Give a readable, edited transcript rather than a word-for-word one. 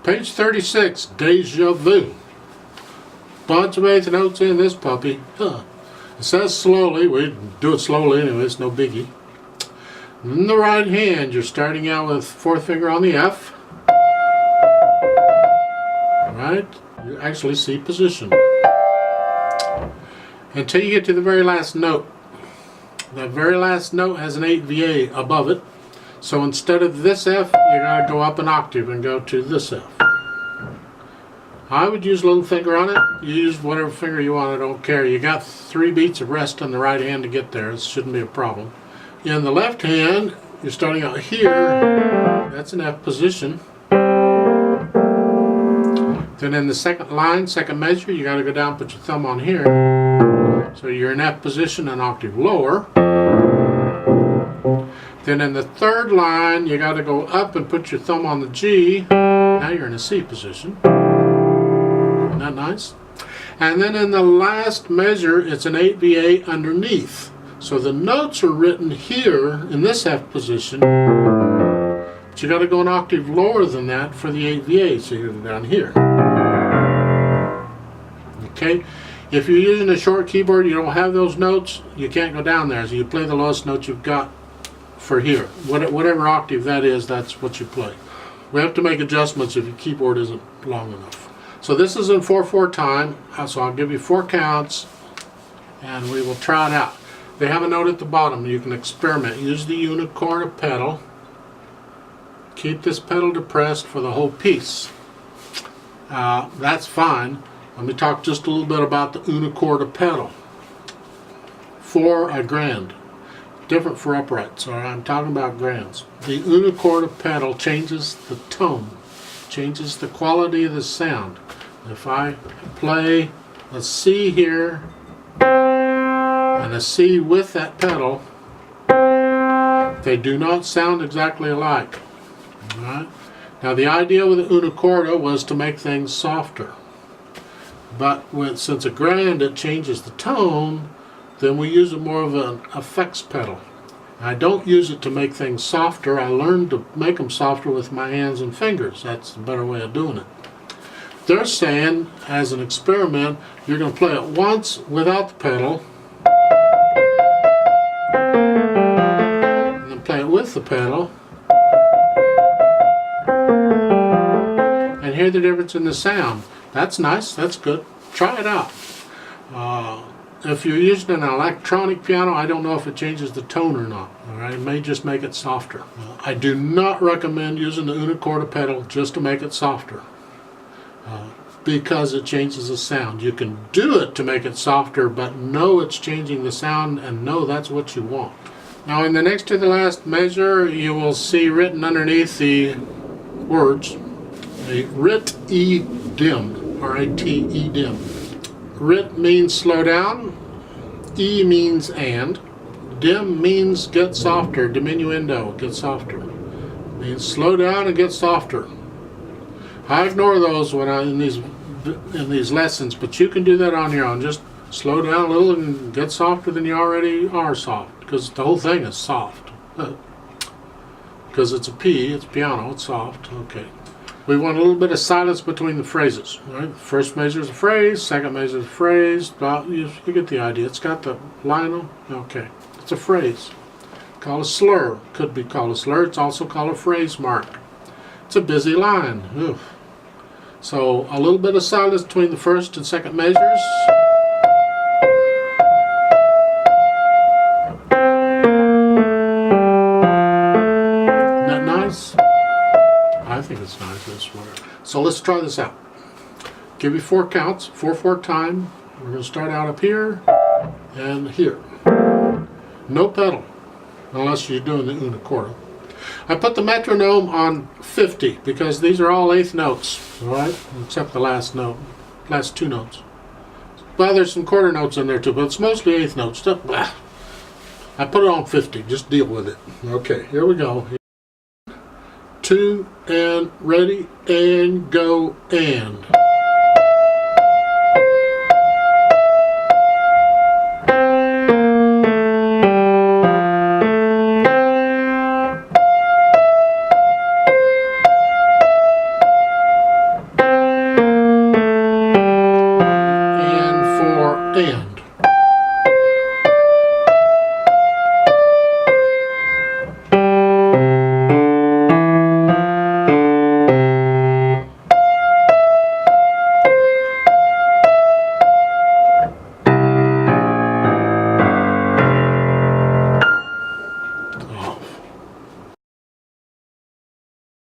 Page 36, Deja Vu. Bunch of eighth notes in this puppy. It says slowly. We do it slowly anyway, it's no biggie. In the right hand, you're starting out with fourth finger on the F. Right? You actually see position. Until you get to the very last note. The very last note has an 8 VA above it. So instead of this F, you gotta go up an octave and go to this F. I would use little finger on it. You use whatever finger you want, I don't care. You got 3 beats of rest on the right hand to get there. It shouldn't be a problem. In the left hand, you're starting out here. That's an F position. Then in the second line, second measure, you got to go down and put your thumb on here. So you're in F position, an octave lower. Then in the third line, you got to go up and put your thumb on the G. Now you're in a C position. Isn't that nice? And then in the last measure, it's an 8 VA underneath. So the notes are written here in this F position. But you got to go an octave lower than that for the 8 VA. So you're down here. Okay, if you're using a short keyboard, you don't have those notes, you can't go down there. So you play the lowest note you've got for here. Whatever octave that is, that's what you play. We have to make adjustments if your keyboard isn't long enough. So this is in 4/4 time, so I'll give you 4 counts and we will try it out. They have a note at the bottom. You can experiment. Use the unicorda pedal. Keep this pedal depressed for the whole piece. That's fine. Let me talk just a little bit about the unicorda pedal. For a grand. Different for upright, so I'm talking about grands. The unicorda pedal changes the tone, changes the quality of the sound. If I play a C here, and a C with that pedal, they do not sound exactly alike. All right? Now the idea with the unicorda was to make things softer. But since a grand it changes the tone, then we use it more of an effects pedal. I don't use it to make things softer. I learned to make them softer with my hands and fingers. That's the better way of doing it. They're saying, as an experiment, you're going to play it once without the pedal, and then play it with the pedal, and hear the difference in the sound. That's nice, that's good. Try it out. If you're using an electronic piano, I don't know if it changes the tone or not. All right? It may just make it softer. I do not recommend using the unicorda pedal just to make it softer because it changes the sound. You can do it to make it softer, but know it's changing the sound and know that's what you want. Now in the next to the last measure, you will see written underneath the words, a rit-e-dim. R-I-T-E dim. Rit means slow down, E means and, dim means get softer, diminuendo, get softer. Means slow down and get softer. I ignore those when I'm in these lessons, but you can do that on your own. Just slow down a little and get softer than you already are soft, because the whole thing is soft. Because it's a P, it's piano, it's soft. Okay. We want a little bit of silence between the phrases. Right? First measure is a phrase, second measure is a phrase. Well, you get the idea. It's got the line on. Okay, it's a phrase. Called a slur. Could be called a slur. It's also called a phrase mark. It's a busy line. Oof. So a little bit of silence between the first and second measures. Isn't that nice? I think it's nice, I swear. So let's try this out. Give you 4 counts, 4/4 time. We're going to start out up here and here. No pedal, unless you're doing the unicorda. I put the metronome on 50 because these are all 8th notes, all right? Except the last note, last 2 notes. Well, there's some quarter notes in there too, but it's mostly 8th notes. I put it on 50, just deal with it. Okay, here we go. 2 and ready and go and. and.